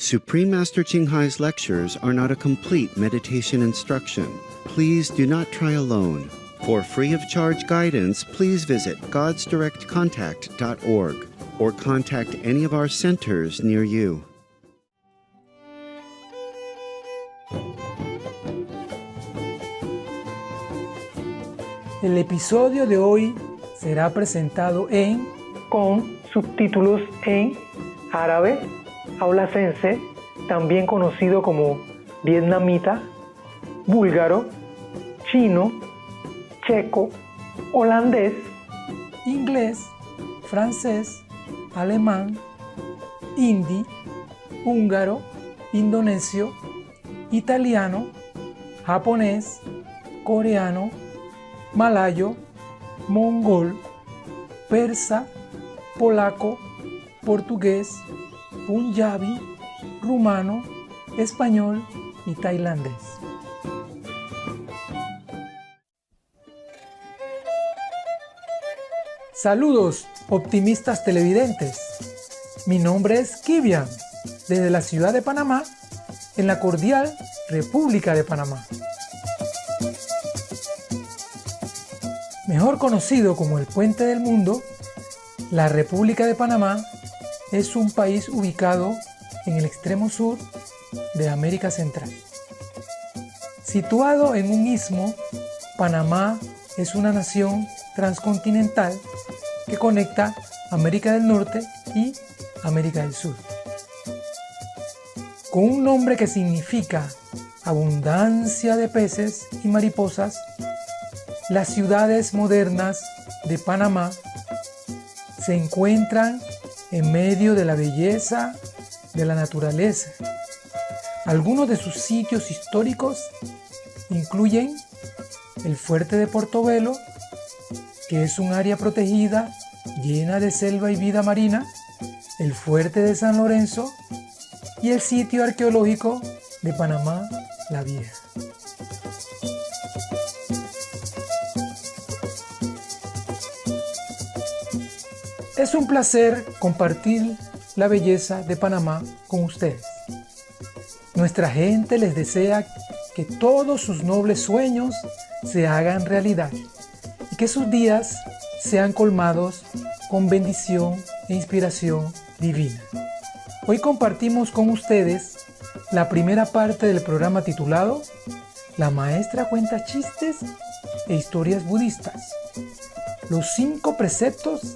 Supreme Master Ching Hai's lectures are not a complete meditation instruction. Please do not try alone. For free of charge guidance, please visit godsdirectcontact.org or contact any of our centers near you. El episodio de hoy será presentado con subtítulos en árabe, aulacense, también conocido como vietnamita, búlgaro, chino, checo, holandés, inglés, francés, alemán, hindi, húngaro, indonesio, italiano, japonés, coreano, malayo, mongol, persa, polaco, portugués, punjabi, rumano, español y tailandés. Saludos, optimistas televidentes. Mi nombre es Kivian, desde la ciudad de Panamá, en la cordial República de Panamá. Mejor conocido como el Puente del Mundo, la República de Panamá es un país ubicado en el extremo sur de América Central. Situado en un istmo, Panamá es una nación transcontinental que conecta América del Norte y América del Sur. Con un nombre que significa abundancia de peces y mariposas, las ciudades modernas de Panamá se encuentran en medio de la belleza de la naturaleza. Algunos de sus sitios históricos incluyen el Fuerte de Portobelo, que es un área protegida llena de selva y vida marina, el Fuerte de San Lorenzo y el sitio arqueológico de Panamá la Vieja. Es un placer compartir la belleza de Panamá con ustedes. Nuestra gente les desea que todos sus nobles sueños se hagan realidad y que sus días sean colmados con bendición e inspiración divina. Hoy compartimos con ustedes la primera parte del programa titulado La maestra cuenta chistes e historias budistas, los 5 preceptos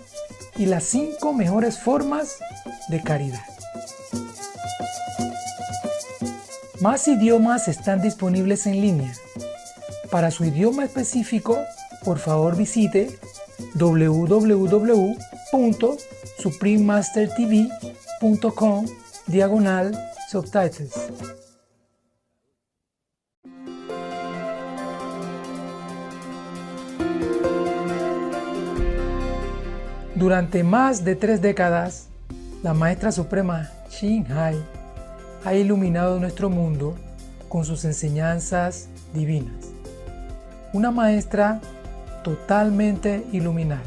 y las 5 mejores formas de caridad. Más idiomas están disponibles en línea. Para su idioma específico, por favor visite www.suprememastertv.com/subtitles. Durante más de 3 décadas, la Maestra Suprema Ching Hai ha iluminado nuestro mundo con sus enseñanzas divinas. Una maestra totalmente iluminada.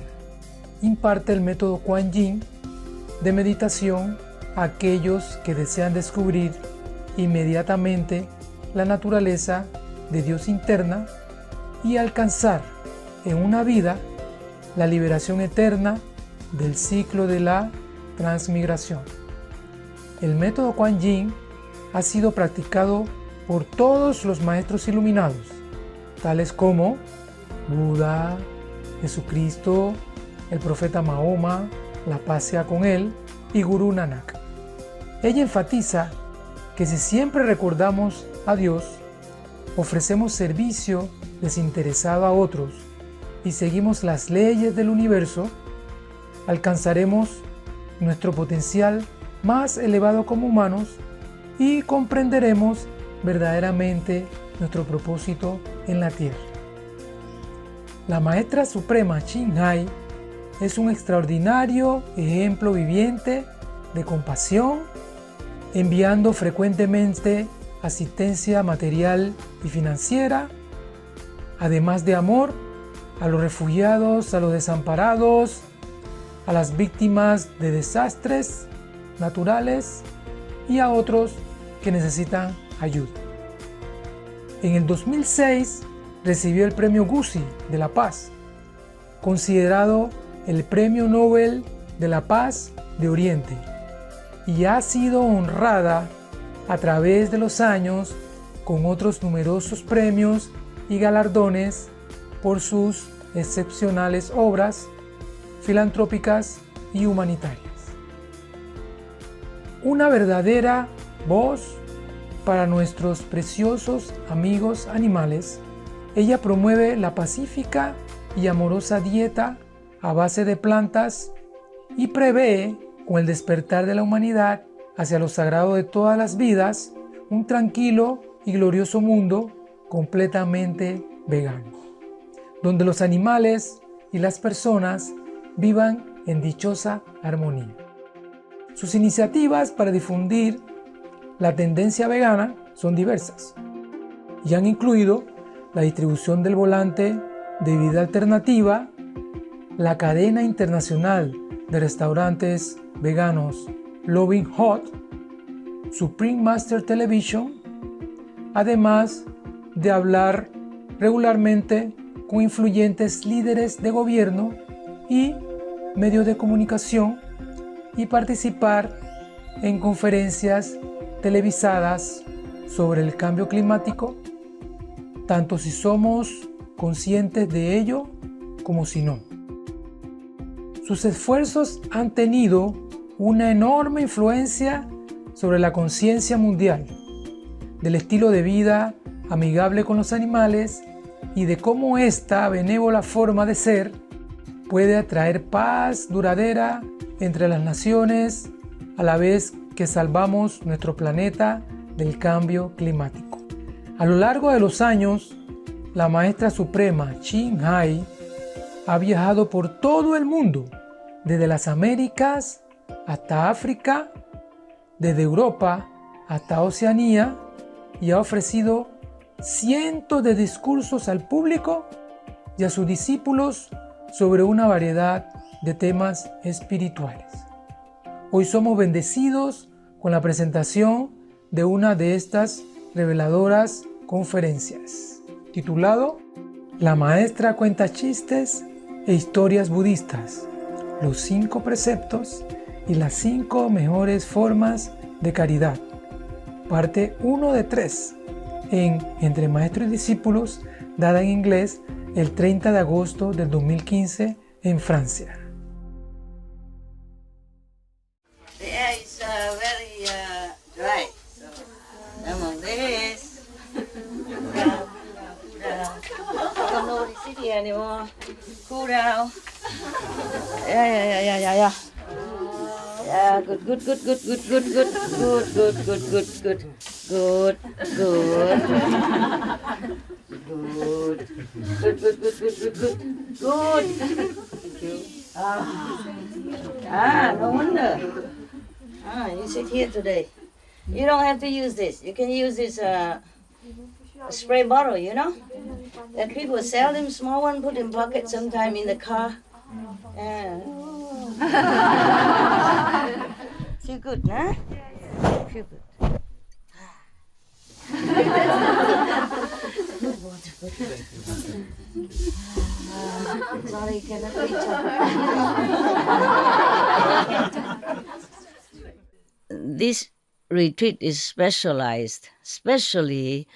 Imparte el método Kuan Yin de meditación a aquellos que desean descubrir inmediatamente la naturaleza de Dios interna y alcanzar en una vida la liberación eterna del ciclo de la transmigración. El método Kuan Yin ha sido practicado por todos los maestros iluminados, tales como Buda, Jesucristo, el profeta Mahoma, la paz sea con él, y Gurú Nanak. Ella enfatiza que si siempre recordamos a Dios, ofrecemos servicio desinteresado a otros y seguimos las leyes del universo, alcanzaremos nuestro potencial más elevado como humanos y comprenderemos verdaderamente nuestro propósito en la tierra. La Maestra Suprema Ching Hai es un extraordinario ejemplo viviente de compasión, enviando frecuentemente asistencia material y financiera, además de amor a los refugiados, a los desamparados, a las víctimas de desastres naturales y a otros que necesitan ayuda. En el 2006 recibió el Premio Guzzi de la Paz, considerado el Premio Nobel de la Paz de Oriente, y ha sido honrada a través de los años con otros numerosos premios y galardones por sus excepcionales obras filantrópicas y humanitarias. Una verdadera voz para nuestros preciosos amigos animales, ella promueve la pacífica y amorosa dieta a base de plantas y prevé, con el despertar de la humanidad hacia lo sagrado de todas las vidas, un tranquilo y glorioso mundo completamente vegano, donde los animales y las personas vivan en dichosa armonía. Sus iniciativas para difundir la tendencia vegana son diversas y han incluido la distribución del volante de vida alternativa, la cadena internacional de restaurantes veganos Loving Hot, Supreme Master Television, además de hablar regularmente con influyentes líderes de gobierno y medios de comunicación y participar en conferencias televisadas sobre el cambio climático, tanto si somos conscientes de ello como si no. Sus esfuerzos han tenido una enorme influencia sobre la conciencia mundial, del estilo de vida amigable con los animales y de cómo esta benévola forma de ser puede atraer paz duradera entre las naciones a la vez que salvamos nuestro planeta del cambio climático. A lo largo de los años, la Maestra Suprema Ching Hai ha viajado por todo el mundo, desde las Américas hasta África, desde Europa hasta Oceanía, y ha ofrecido cientos de discursos al público y a sus discípulos sobre una variedad de temas espirituales. Hoy somos bendecidos con la presentación de una de estas reveladoras conferencias, titulado La Maestra cuenta chistes e historias budistas, los 5 preceptos y las 5 mejores formas de caridad, parte 1 de 3, en Entre Maestro y Discípulos, dada en inglés el 30 de agosto del 2015 en Francia. The air is very dry, so among this, don't know the city anymore. Cool down. Yeah. Yeah, good. Good. Thank you. No wonder. You sit here today. You don't have to use this. You can use this spray bottle, you know? That people sell them, small one, put in pocket sometime in the car. Yeah. Feel good, huh? Feel good. Good water. Sorry, cannot reach up. This retreat is specially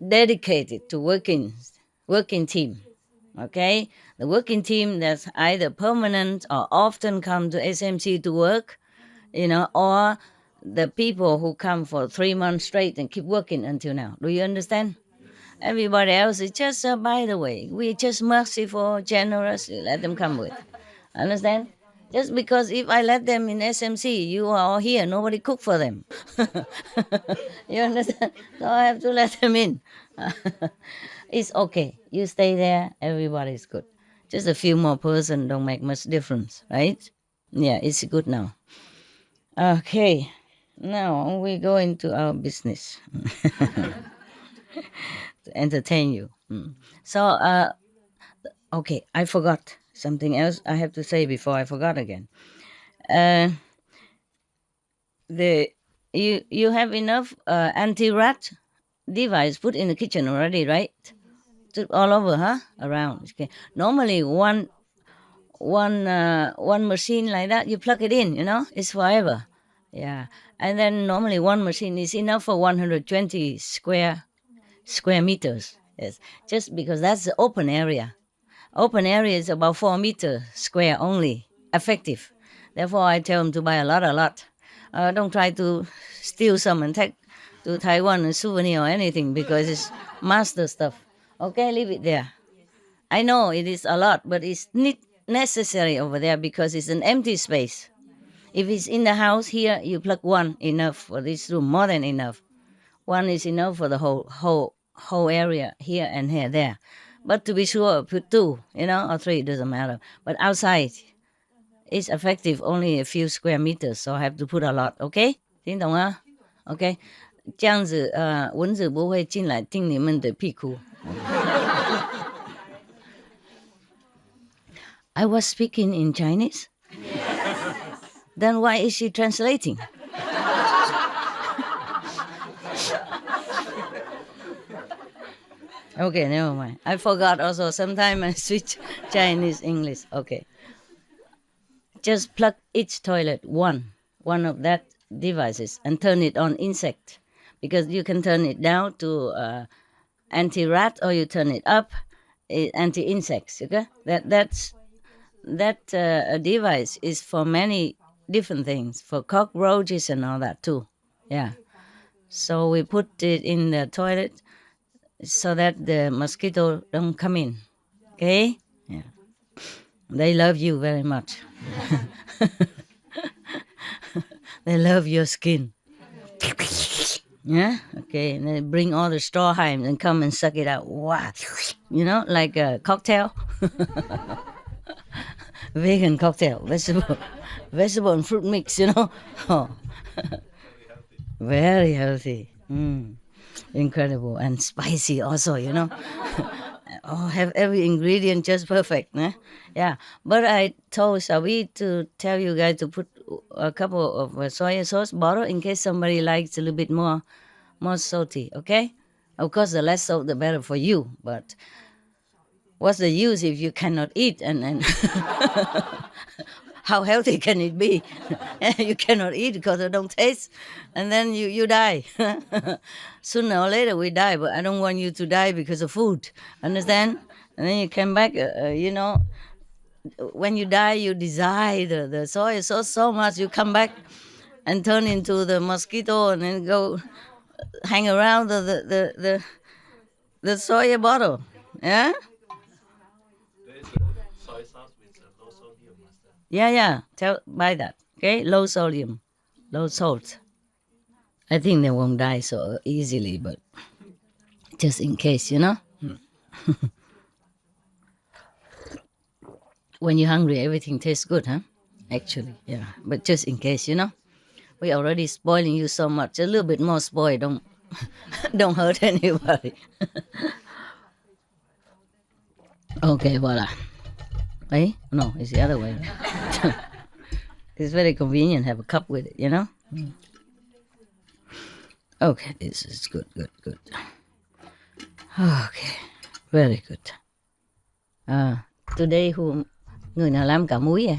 dedicated to working team. Okay, the working team that's either permanent or often come to SMC to work, or the people who come for 3 months straight and keep working until now. Do you understand? Everybody else is just by the way. We're just merciful, generous. Let them come with. Understand? Just because if I let them in SMC, you are all here, nobody cook for them. You understand? So I have to let them in. It's okay. You stay there, everybody's good. Just a few more person don't make much difference, right? Yeah, it's good now. Okay, now we go into our business. To entertain you. So, okay, I forgot something else I have to say before I forgot again. The you have enough anti-rat device put in the kitchen already, right? All over, huh? Around. Okay. Normally, one machine like that, you plug it in, it's forever. Yeah. And then normally one machine is enough for 120 square meters. Yes. Just because that's the open area. Open area is about 4 meters square only, effective. Therefore, I tell them to buy a lot. Don't try to steal some and take to Taiwan a souvenir or anything because it's master stuff. Okay, leave it there. I know it is a lot, but it's not necessary over there because it's an empty space. If it's in the house here, you plug one, enough for this room, more than enough. One is enough for the whole area here and here, there. But to be sure, put two, or three, it doesn't matter. But outside, it's effective only a few square meters, so I have to put a lot, okay? 听懂啊? Okay? 这样子蚊子不会进来叮你们的屁股。I was speaking in Chinese. Then why is she translating? Okay, never mind. I forgot also. Sometimes I switch Chinese, English. Okay. Just plug each toilet one of that devices and turn it on insect. Because you can turn it down to anti-rat or you turn it up, anti-insects. Okay, that device is for many different things, for cockroaches and all that too. Yeah, so we put it in the toilet so that the mosquito don't come in. Okay, yeah, they love you very much. They love your skin. Yeah, okay, and then bring all the straw hives and come and suck it out. Wow, like a cocktail. Vegan cocktail, vegetable and fruit mix, Oh. Very healthy. Incredible. And spicy also, Oh, have every ingredient just perfect. Yeah, but I told Sabi to tell you guys to put a couple of soy sauce bottle in case somebody likes a little bit more salty, okay? Of course, the less salt, the better for you, but what's the use if you cannot eat and how healthy can it be? You cannot eat because it don't taste, and then you die. Sooner or later we die, but I don't want you to die because of food. Understand? And then you come back, when you die, you desire the soy sauce so much, you come back and turn into the mosquito and then go hang around the soya bottle. Yeah? Soy sauce with low sodium, master. Yeah. Buy that. Okay? Low sodium, low salt. I think they won't die so easily, but just in case, When you're hungry, everything tastes good, huh? Actually, yeah. But just in case, we're already spoiling you so much. A little bit more spoil. Don't hurt anybody. Okay, voila. Eh? No, it's the other way. It's very convenient. Have a cup with it, Okay, this is good. Okay, very good. Today người nào làm cả muối vậy?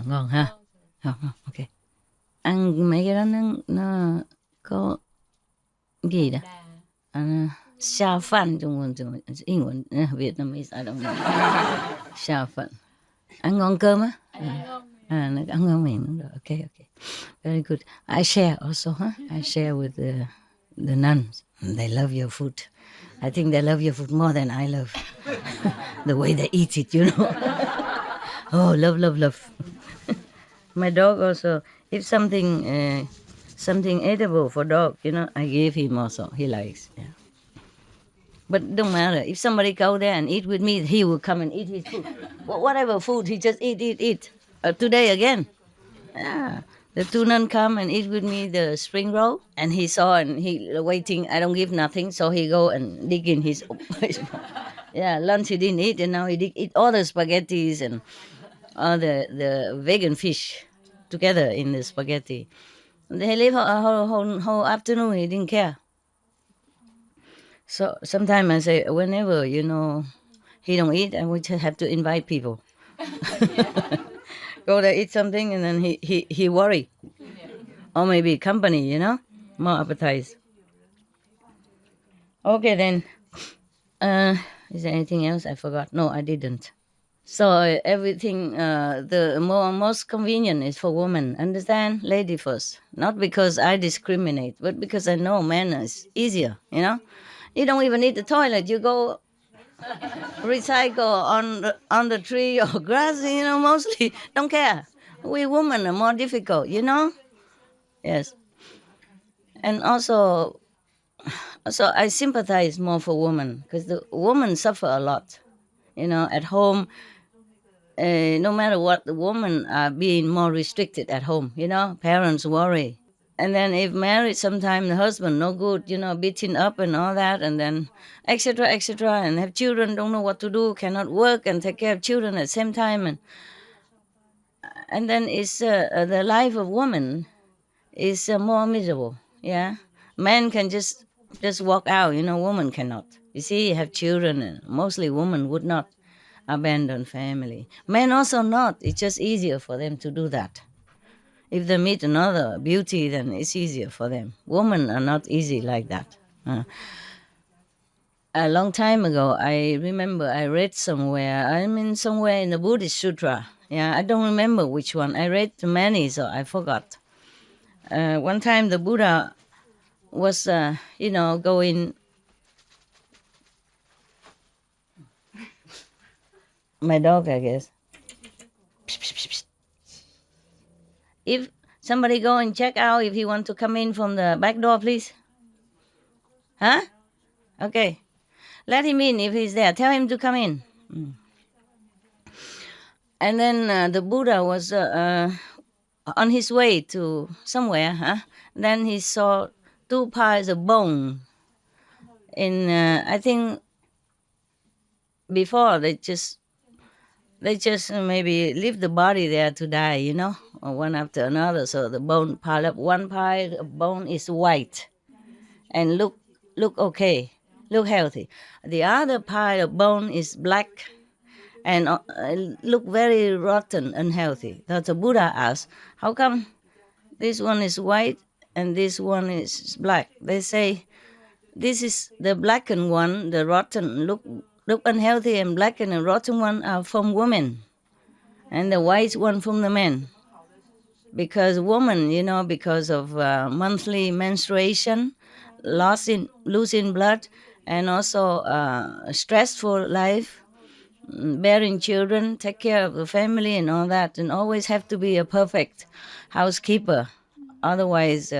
Ngon ha. Ok. Ăn mấy cái đó nó có gì đó? Xia fan Trung Quốc, Vietnamese, I don't know. Xia fan. Ăn ngon cơm á? Nó ăn ngon miệng đúng rồi. Okay. Very good. I share also, huh? I share with the nuns. They love your food. I think they love your food more than I love. The way they eat it, Oh, love. My dog also, if something edible for dog, I give him also. He likes, yeah. But don't matter. If somebody go there and eat with me, he will come and eat his food. Whatever food, he just eat. Today again. Yeah. The two nuns come and eat with me the spring roll, and he saw and he waiting. I don't give nothing, so he go and dig in his. Yeah, lunch he didn't eat, and now he eat all the spaghettis and all the vegan fish together in the spaghetti. He lived a whole afternoon. He didn't care. So sometimes I say, whenever, he don't eat, I would just have to invite people. Go there, eat something, and then he worry. Or maybe company, more appetite. Okay, then. Is there anything else I forgot? No, I didn't. So everything, the most convenient is for women. Understand? Lady first. Not because I discriminate, but because I know men is easier, You don't even need the toilet. You go recycle on the tree or grass, mostly don't care. We women are more difficult, Yes. And also I sympathize more for women because the women suffer a lot, at home. No matter what, the women are being more restricted at home, parents worry. And then if married, sometimes the husband no good, beating up and all that, and then et cetera, and have children, don't know what to do, cannot work and take care of children at the same time. And then it's the life of women is more miserable, yeah? Men can just walk out, women cannot. You see, have children, and mostly women would not abandon family. Men also not. It's just easier for them to do that. If they meet another beauty, then it's easier for them. Women are not easy like that. A long time ago, I remember I read somewhere in the Buddhist Sutra. Yeah, I don't remember which one. I read many, so I forgot. One time the Buddha was, going... My dog, I guess. If somebody go and check out if he want to come in from the back door, please. Huh? Okay. Let him in if he's there. Tell him to come in. And then the Buddha was on his way to somewhere. Then he saw 2 piles of bone. I think before they just maybe leave the body there to die, or one after another. So the bone pile up. 1 pile of bone is white and look okay, look healthy. The other pile of bone is black and look very rotten, unhealthy. So the Buddha asked, how come this one is white and this one is black? They say, this is the blackened one, the rotten, look unhealthy and black and rotten one are from women, and the white one from the men. Because women, because of monthly menstruation, losing blood, and also stressful life, bearing children, take care of the family and all that, and always have to be a perfect housekeeper. Otherwise,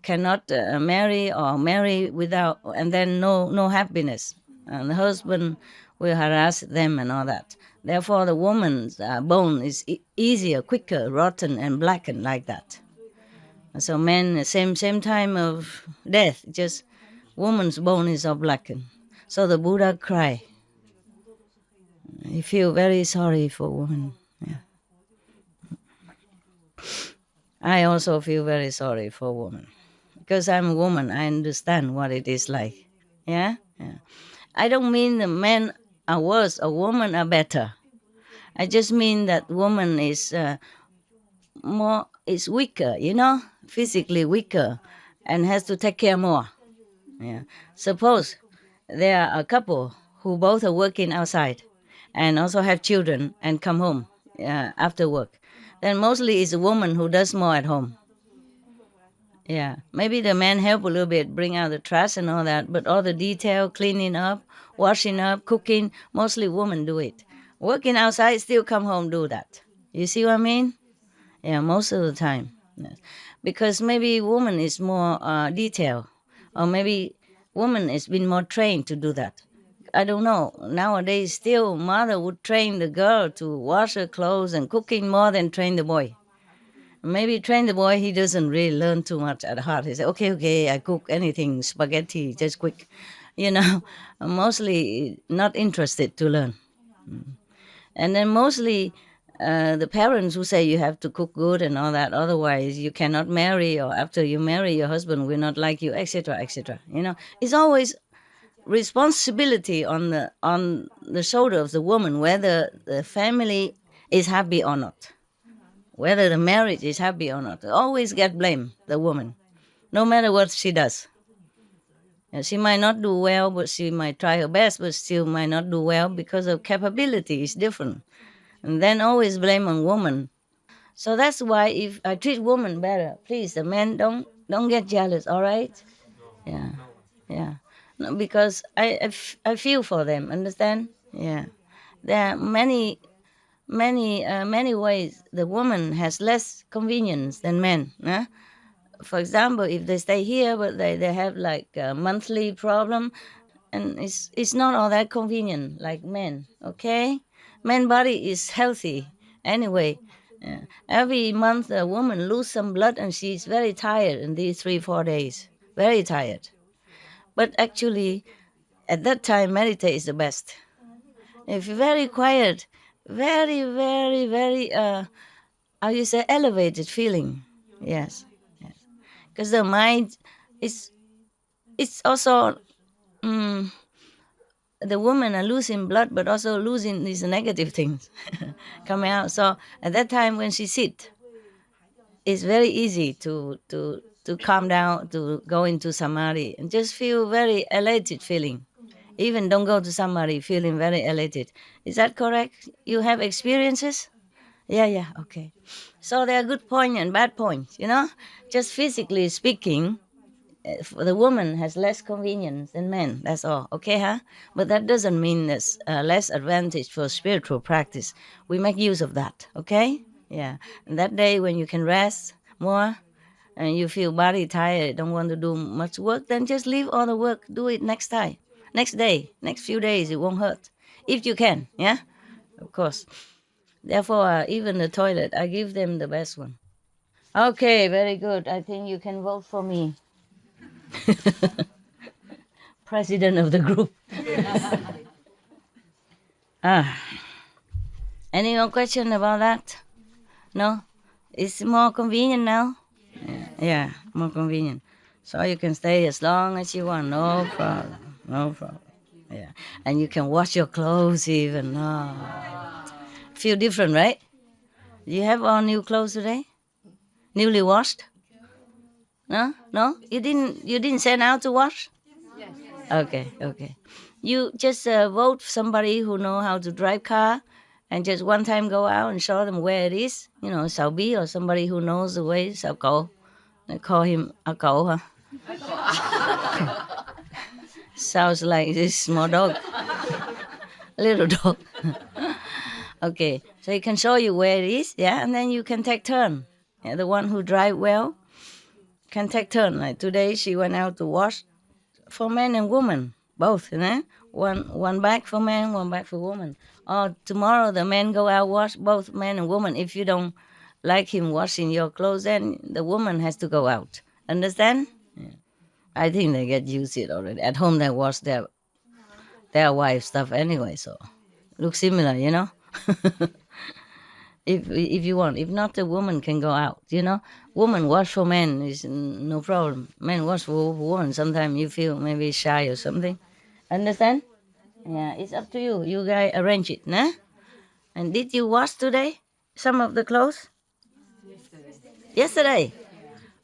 cannot marry or marry without, and then no happiness. And the husband will harass them and all that. Therefore, the woman's bone is easier, quicker, rotten, and blackened like that. So men, same time of death, just woman's bone is all blackened. So the Buddha cried. He feel very sorry for women. Yeah. I also feel very sorry for women. Because I'm a woman, I understand what it is like. Yeah? I don't mean the men are worse or women are better. I just mean that woman is weaker, physically weaker, and has to take care more. Yeah. Suppose there are a couple who both are working outside and also have children and come home after work. Then mostly it's a woman who does more at home. Yeah, maybe the men help a little bit, bring out the trash and all that, but all the detail, cleaning up, washing up, cooking, mostly women do it. Working outside, still come home, do that. You see what I mean? Yeah, most of the time. Yes. Because maybe woman is more detail, or maybe woman has been more trained to do that. I don't know. Nowadays, still mother would train the girl to wash her clothes and cooking more than train the boy. Maybe train the boy, he doesn't really learn too much at heart. He says, okay, I cook anything, spaghetti, just quick. Mostly not interested to learn. And then mostly the parents who say you have to cook good and all that, otherwise you cannot marry, or after you marry your husband will not like you, etc., etc. It's always responsibility on the shoulder of the woman, whether the family is happy or not, whether the marriage is happy or not. Always get blame, the woman, no matter what she does. She might not do well, but she might try her best, but still might not do well because of capability is different. And then always blame on woman. So that's why if I treat women better, please, the men don't get jealous, all right? Yeah. No, because I feel for them, understand? Yeah. There are many ways the woman has less convenience than men. Huh? For example, if they stay here, but they have like a monthly problem, and it's not all that convenient like men, okay? Man body is healthy anyway. Every month a woman lose some blood and she's very tired in these 3-4 days, very tired. But actually, at that time, meditate is the best. If you're very quiet, very, very, very, how you say, elevated feeling. Yes. Because the mind it's also, the women are losing blood, but also losing these negative things coming out. So at that time when she sit, it's very easy to calm down, to go into samadhi and just feel very elated feeling. Even don't go to samadhi feeling very elated. Is that correct? You have experiences? Yeah, okay. So there are good points and bad points, Just physically speaking, the woman has less convenience than men, that's all, okay, huh? But that doesn't mean there's less advantage for spiritual practice. We make use of that, okay? Yeah. And that day when you can rest more and you feel body tired, don't want to do much work, then just leave all the work, do it next time, next day, next few days, it won't hurt. If you can, yeah? Of course. Therefore, even the toilet, I give them the best one. Okay, very good. I think you can vote for me. President of the group. Any more question about that? No? It's more convenient now? Yeah, more convenient. So you can stay as long as you want, no problem. Yeah, and you can wash your clothes even. Feel different, right? Do you have all new clothes today? Newly washed? No? You didn't send out to wash? Yes. Okay. You just vote somebody who know how to drive car, and just one time go out and show them where it is. Sao Bi or somebody who knows the way. Sao Cậu. They call him A Cậu, huh? Sounds like this small dog. Little dog. Okay, so he can show you where it is, yeah, and then you can take turn. Yeah, the one who drive well can take turn. Like today, she went out to wash for men and women, both, One bag for men, one bag for women. Or tomorrow, the men go out wash, both men and women. If you don't like him washing your clothes, then the woman has to go out. Understand? Yeah. I think they get used to it already. At home, they wash their wife stuff anyway, so looks similar, If you want. If not, the woman can go out, Woman wash for men is no problem. Men wash for women. Sometimes you feel maybe shy or something. Understand? Yeah, it's up to you. You guys arrange it, nah? And did you wash today? Some of the clothes? Yesterday?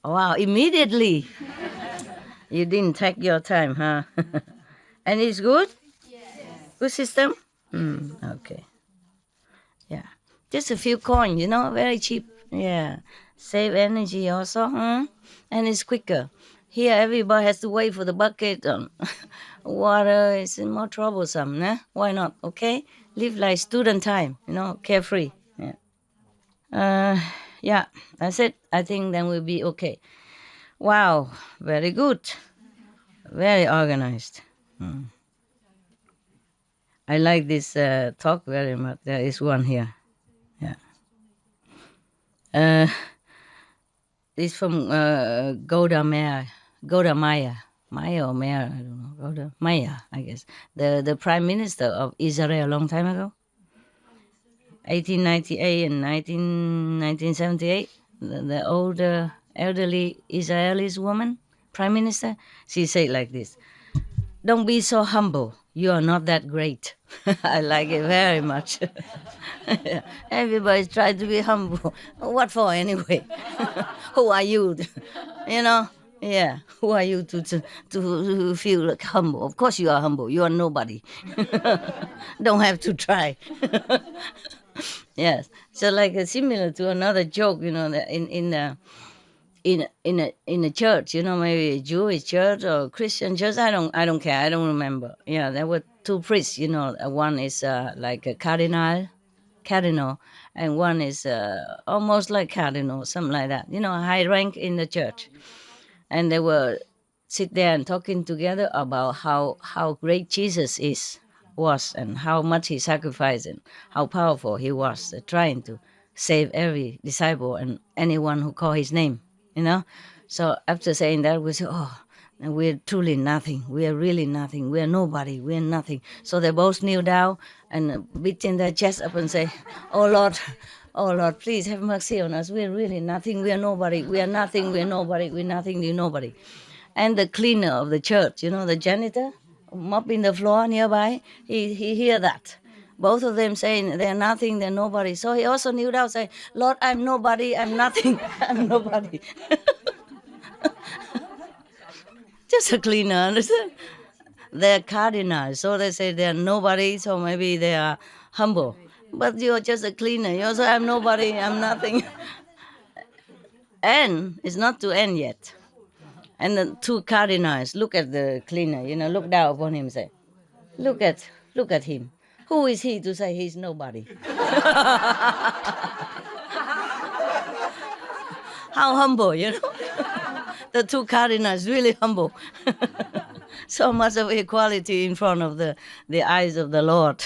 Oh, wow, immediately. You didn't take your time, huh? And it's good? Yes. Good system? Okay. Yeah. Just a few coins, very cheap. Yeah. Save energy also, and it's quicker. Here, everybody has to wait for the bucket and water. It's more troublesome, nah? Why not, okay? Live like student time, carefree. Yeah. Yeah, that's it. I think then we'll be okay. Wow, very good. Very organized. I like this talk very much. There is one here. Yeah. It's from Golda Meir. Maya or Meir, I don't know. Maya, I guess. The prime minister of Israel a long time ago. 1898 and 1978, the older elderly Israeli woman, prime minister, she said like this, "Don't be so humble. You are not that great." I like it very much. Everybody's trying to be humble. What for anyway? Who are you? You know? Yeah. Who are you to feel like humble? Of course you are humble. You are nobody. Don't have to try. Yes. So like similar to another joke, you know, that in a church, you know, maybe a Jewish church or Christian church, I don't care, I don't remember. Yeah, there were two priests, you know, one is like a cardinal, and one is almost like cardinal, something like that, you know, high rank in the church. And they were sit there and talking together about how great Jesus was and how much he sacrificed and how powerful he was, trying to save every disciple and anyone who called his name. You know, so after saying that, we say, "Oh, we're truly nothing. We are really nothing. We are nobody. We are nothing." So they both kneel down and beating their chest up and say, "Oh Lord, please have mercy on us. We are really nothing. We are nobody. We are nothing. We are nobody. We're nothing. We're nobody." And the cleaner of the church, you know, the janitor, mopping the floor nearby, he hear that. Both of them saying they're nothing, they're nobody. So he also kneeled down saying, "Lord, I'm nobody, I'm nothing, I'm nobody." Just a cleaner, understand? They're cardinals, so they say they're nobody, so maybe they are humble. But you're just a cleaner. You also, "I'm nobody, I'm nothing." And it's not to end yet. And the two cardinals look at the cleaner, you know, look down upon him and say, look at him. Who is he to say he's nobody?" How humble, you know? The two cardinals really humble. So much of equality in front of the eyes of the Lord.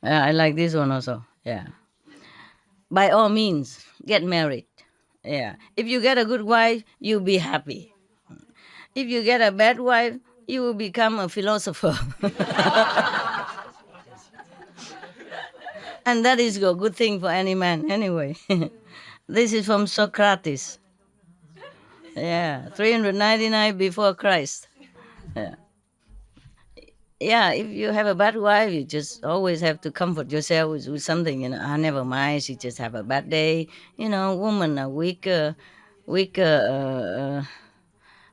Yeah, I like this one also. Yeah. By all means, get married. Yeah. If you get a good wife, you'll be happy. If you get a bad wife, you will become a philosopher. And that is a good thing for any man anyway. This is from Socrates. Yeah, 399 before Christ. Yeah. Yeah, if you have a bad wife, you just always have to comfort yourself with something, you know. "Ah, never mind, she just have a bad day." You know, women are weaker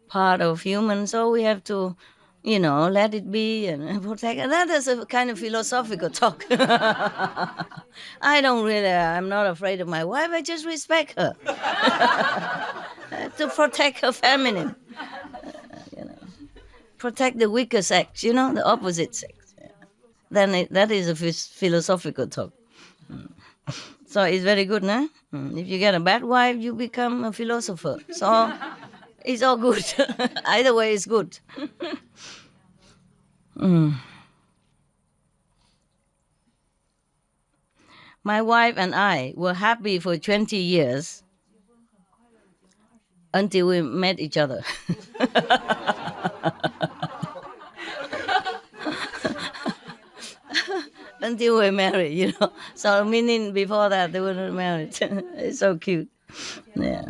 part of human, so we have to, you know, let it be and protect. And that is a kind of philosophical talk. I'm not afraid of my wife, I just respect her. To protect her feminine. You know, protect the weaker sex, you know, the opposite sex. Yeah. Then that is a philosophical talk. So it's very good, no? If you get a bad wife, you become a philosopher. So it's all good. Either way is good. My wife and I were happy for 20 years until we met each other. Until we're married, you know. So meaning before that they were not married. It's so cute. Yeah.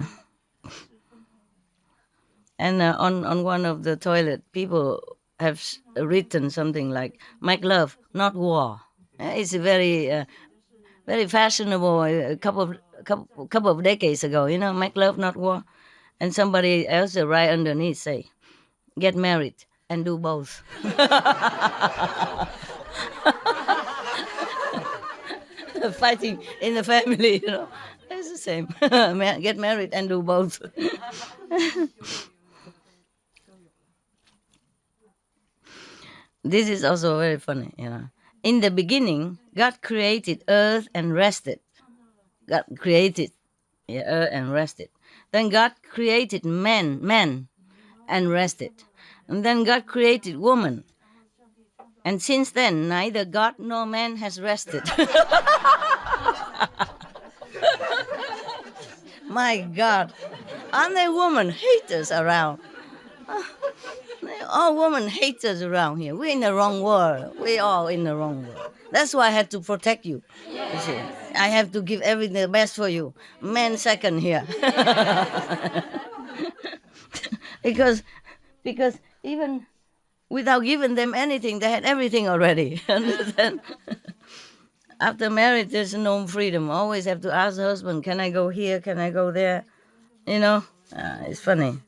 And on one of the toilet, people have written something like, "Make love, not war." It's very fashionable a couple of decades ago, you know, "Make love, not war." And somebody else right underneath say, "Get married and do both." Fighting in the family, you know, it's the same. Get married and do both. This is also very funny, you know. In the beginning, God created earth and rested. God created earth and rested. Then God created man and rested. And then God created woman. And since then, neither God nor man has rested. My God, aren't there women haters around? They all women hate us around here. We're in the wrong world. We're all in the wrong world. That's why I had to protect you. You see, I have to give everything the best for you. Men second here. because even without giving them anything, they had everything already. Understand? After marriage, there's no freedom. Always have to ask the husband, can I go here? Can I go there? You know, it's funny.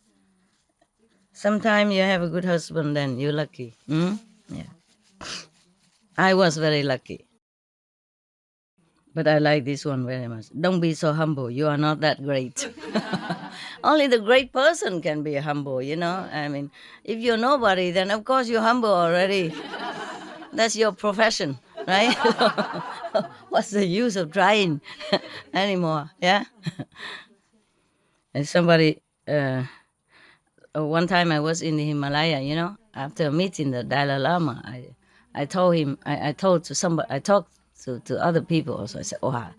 Sometimes you have a good husband, then you're lucky. Yeah. I was very lucky. But I like this one very much. Don't be so humble. You are not that great. Only the great person can be humble, you know. I mean, if you're nobody, then of course you're humble already. That's your profession, right? What's the use of trying anymore, yeah? And somebody... one time I was in the Himalaya, you know, after meeting the Dalai Lama, I told him, I talked to other people also. I said, wow,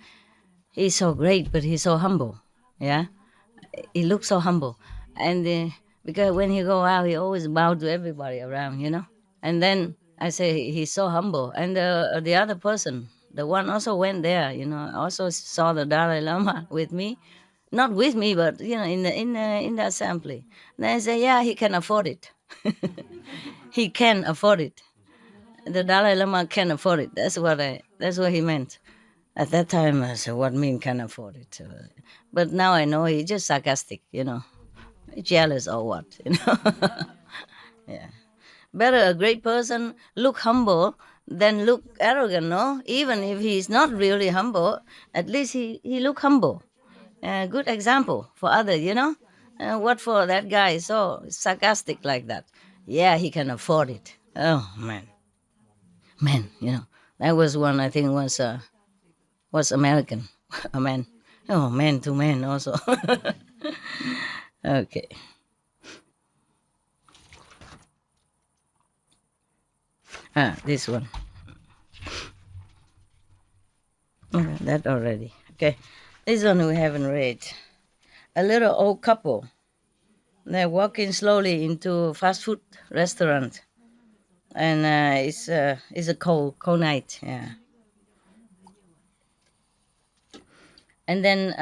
he's so great, but he's so humble, yeah? He looks so humble. And because when he go out, he always bow to everybody around, you know? And then I say, he's so humble. And the other person, the one also went there, you know, also saw the Dalai Lama with me. Not with me, but you know, in the assembly. Then I say, yeah, he can afford it. He can afford it. The Dalai Lama can afford it. That's what he meant. At that time, I said, what mean can afford it? But now I know he's just sarcastic, you know, jealous or what, you know. Yeah, better a great person look humble than look arrogant. No, even if he's not really humble, at least he look humble. Good example for others, you know. What for that guy so sarcastic like that? Yeah, he can afford it. Oh, man, you know. That was one I think was American, a man. Oh, man to man also. Okay. This one. Okay, that already. Okay. This one we haven't read. A little old couple. They're walking slowly into a fast food restaurant. And it's a cold night, yeah. And then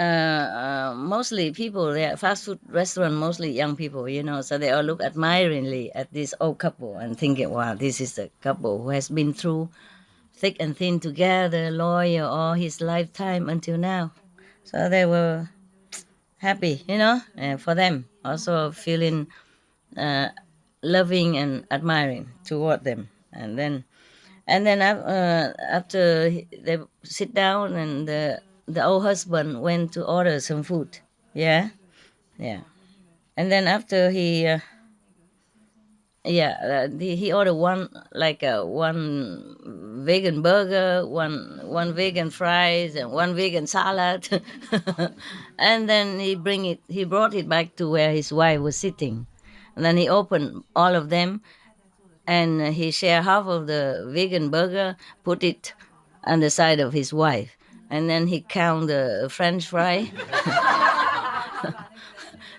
mostly people, they fast food restaurant, mostly young people, you know, so they all look admiringly at this old couple and thinking, wow, this is the couple who has been through thick and thin together, loyal all his lifetime until now. So they were happy, you know, for them. Also feeling loving and admiring toward them. And then after they sit down, and the old husband went to order some food. Yeah. And then after he ordered one vegan burger, one vegan fries, and one vegan salad. And then he brought it back to where his wife was sitting. And then he opened all of them, and he shared half of the vegan burger, put it on the side of his wife. And then he count the French fry,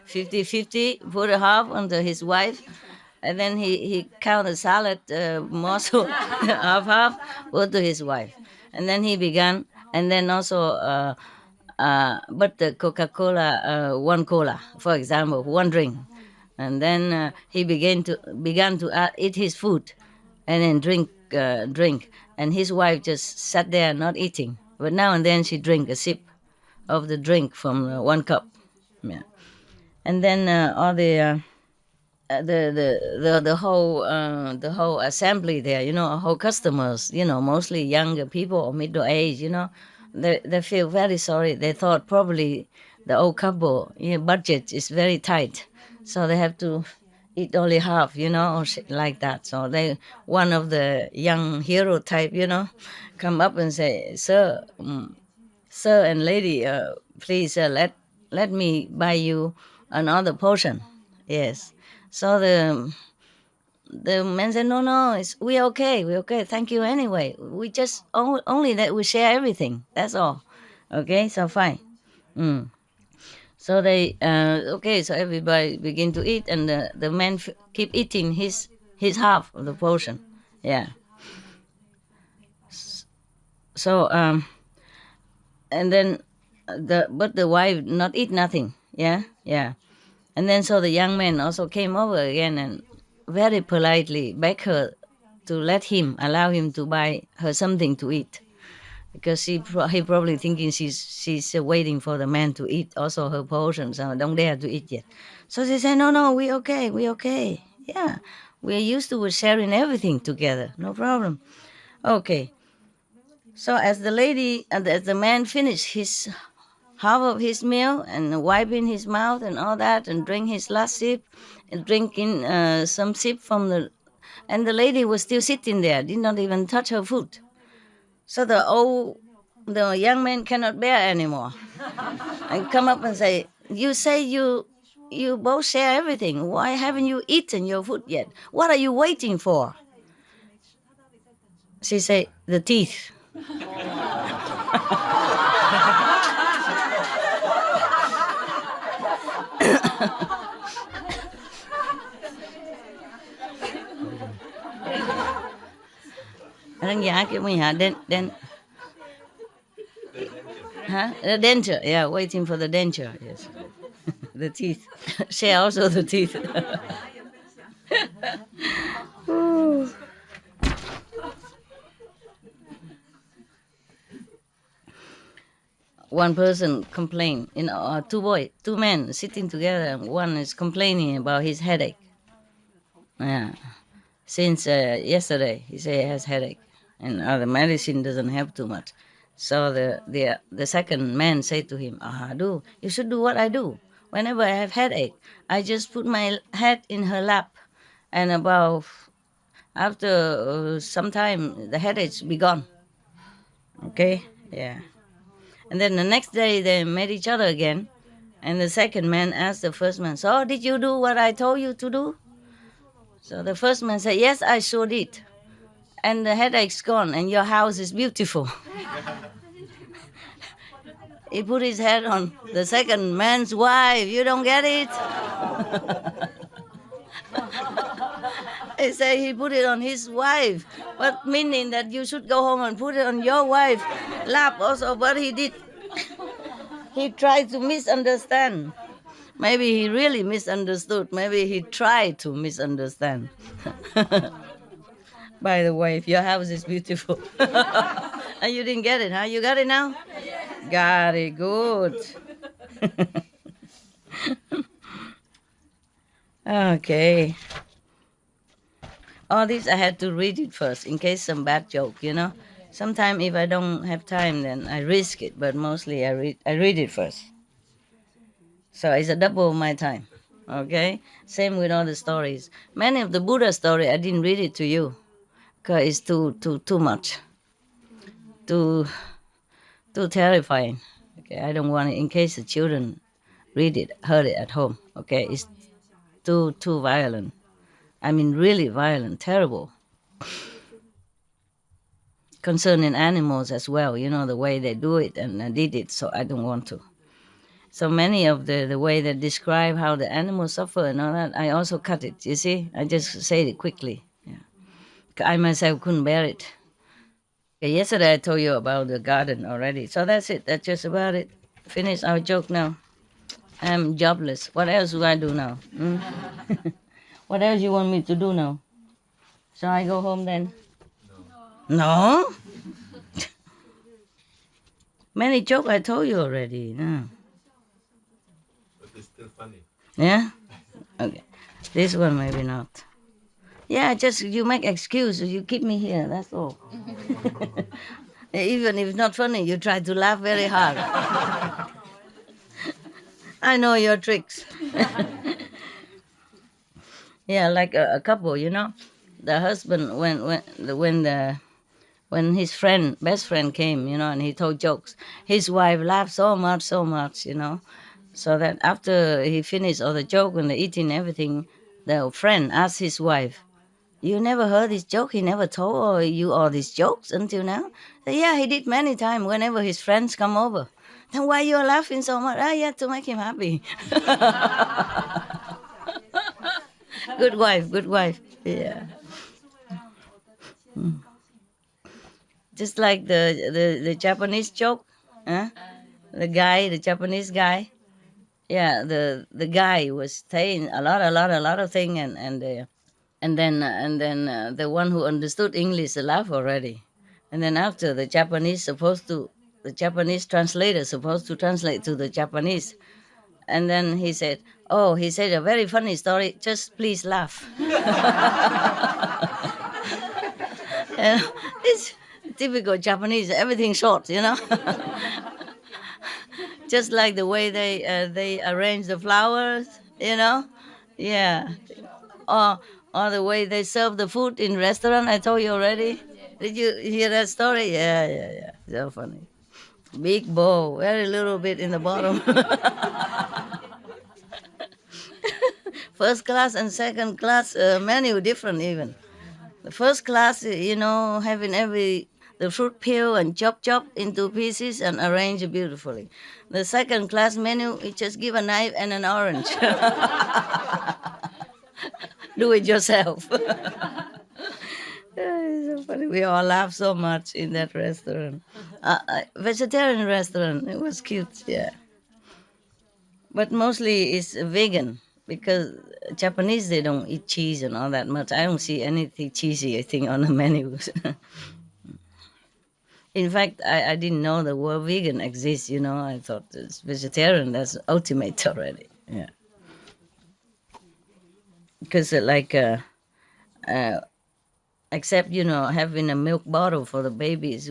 50-50, put a half onto his wife. And then he count the salad morsel, half, put to his wife. And then he began, and then also, but the Coca-Cola, one cola, for example, one drink. And then he began to eat his food, and then drink. And his wife just sat there not eating. But now and then she drink a sip of the drink from one cup. Yeah. And then all the whole assembly there, you know, whole customers, you know, mostly younger people or middle age, you know, they feel very sorry. They thought probably the old couple, budget is very tight, so they have to eat only half, you know, or shit like that. So one of the young hero type, you know, come up and say, sir and lady, please let me buy you another portion. Yes. So the man said, no, we're okay. Thank you anyway. We just only that we share everything. That's all. Okay, so fine. So they so everybody begin to eat, and the man keep eating his his half of the portion. Yeah. So, and then the wife not eat nothing. Yeah. And then so the young man also came over again and very politely begged her to allow him to buy her something to eat, because he probably thinking she's waiting for the man to eat also her portion, so don't dare to eat yet. So she said, no, we okay. Yeah, we're used to sharing everything together, no problem. Okay. So as the man finished his half of his meal and wiping his mouth and all that and drink his last sip and drinking some sip and the lady was still sitting there, did not even touch her food. So the young man cannot bear anymore and come up and say, you say you both share everything. Why haven't you eaten your food yet? What are you waiting for? She said, the teeth. The denture, yeah, waiting for the denture, yes. The teeth. Share also the teeth. One person complained, two men sitting together, and one is complaining about his headache. Yeah. Since yesterday, he said he has headache, and the medicine doesn't help too much. So the second man said to him, you should do what I do. Whenever I have headache, I just put my head in her lap, and after some time, the headache be gone. Okay? Yeah. And then the next day, they met each other again, and the second man asked the first man, so did you do what I told you to do? So the first man said, yes, I sure did. And the headache's gone, and your house is beautiful. He put his head on the second man's wife. You don't get it? He said he put it on his wife, but meaning that you should go home and put it on your wife's lap also. But he did. He tried to misunderstand. Maybe he really misunderstood. Maybe he tried to misunderstand. By the way, if your house is beautiful. And you didn't get it, huh? You got it now? Got it, good. Okay. All this I had to read it first in case some bad joke, Sometimes if I don't have time, then I risk it, but mostly I read it first. So it's a double of my time, okay? Same with all the stories. Many of the Buddha story, I didn't read it to you, because it's too much, too terrifying. Okay, I don't want it in case the children heard it at home. Okay, it's too violent. I mean, really violent, terrible. Concerning animals as well, the way they do it, and I did it, so I don't want to. So many of the way they describe how the animals suffer and all that, I also cut it, you see? I just said it quickly. Yeah. I myself couldn't bear it. Okay, yesterday I told you about the garden already, so that's it. That's just about it. Finish our joke now. I'm jobless. What else do I do now? What else you want me to do now? Shall I go home then? No? Many jokes I told you already. No. But it's still funny. Yeah? Okay. This one maybe not. Yeah, just you make excuses. You keep me here. That's all. Even if it's not funny, you try to laugh very hard. I know your tricks. Yeah, like a couple, the husband when his best friend came, and he told jokes, his wife laughed so much, so that after he finished all the joke and the eating everything, the friend asked his wife, you never heard this joke? He never told you all these jokes until now? Said, yeah, he did many times whenever his friends come over. Then why you're laughing so much? Yeah, to make him happy. Good wife, good wife. Yeah. Just like the Japanese joke, huh? The Japanese guy. Yeah, the guy was saying a lot of things, and then the one who understood English laughed already, and then after the Japanese translator supposed to translate to the Japanese, and then he said a very funny story. Just please laugh. And it's typical Japanese. Everything short, Just like the way they arrange the flowers, Yeah. Or the way they serve the food in restaurant. I told you already. Did you hear that story? Yeah. So funny. Big bowl, very little bit in the bottom. First class and second class menu different even. The first class, having the fruit peel and chop into pieces and arrange beautifully. The second class menu, you just give a knife and an orange. Do it yourself. It's so funny. We all laughed so much in that restaurant. Vegetarian restaurant. It was cute, yeah. But mostly it's vegan because Japanese, they don't eat cheese and all that much. I don't see anything cheesy, I think, on the menus. In fact, I didn't know the word vegan exists, I thought it's vegetarian, that's ultimate already, yeah. Because except, having a milk bottle for the babies,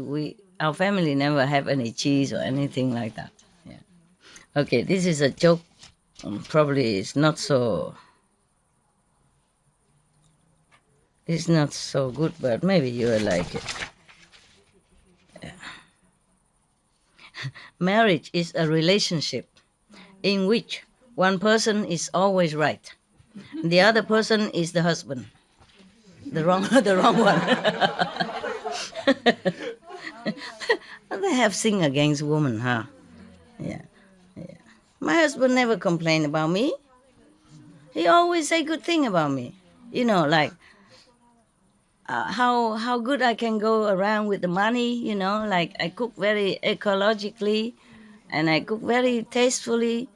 our family never have any cheese or anything like that, yeah. Okay, this is a joke. Probably it's not so good, but maybe you will like it. Yeah. Marriage is a relationship in which one person is always right. The other person is the husband. The wrong one. They have sing against women, huh? Yeah. My husband never complained about me. He always say good thing about me. Like how good I can go around with the money, like I cook very ecologically and I cook very tastefully.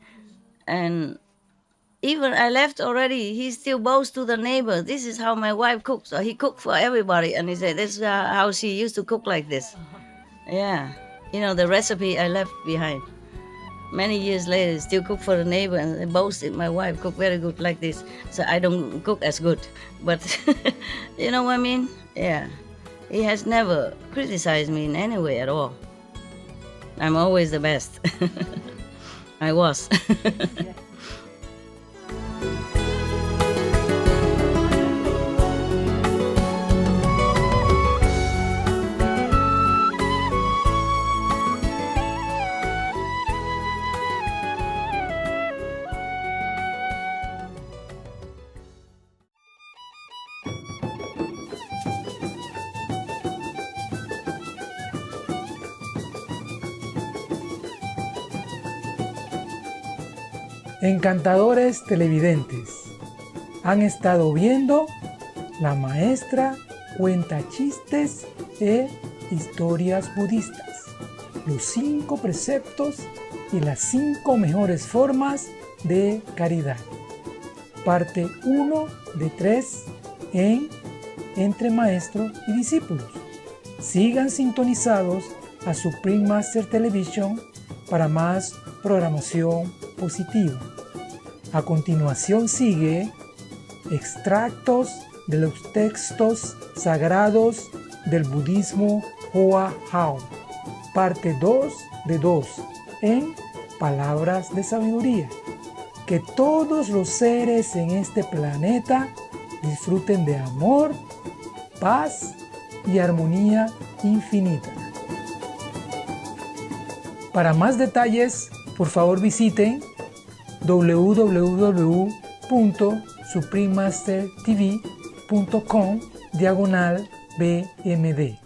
And even I left already, he still boasts to the neighbor, this is how my wife cooks. So he cooked for everybody and he said, this is how she used to cook like this. Yeah, the recipe I left behind. Many years later, still cook for the neighbor and boasted my wife cook very good like this. So I don't cook as good. But you know what I mean? Yeah. He has never criticized me in any way at all. I'm always the best. I was. Encantadores televidentes, han estado viendo La Maestra cuenta chistes e historias budistas, los 5 preceptos y las 5 mejores formas de caridad. Parte 1 de 3 en Entre Maestro y Discípulos. Sigan sintonizados a Supreme Master Television para más programación positiva. A continuación sigue extractos de los textos sagrados del budismo Hoa Hao, parte 2 de 2 en Palabras de Sabiduría. Que todos los seres en este planeta disfruten de amor, paz y armonía infinita. Para más detalles, por favor visiten www.suprememastertv.com/BMD.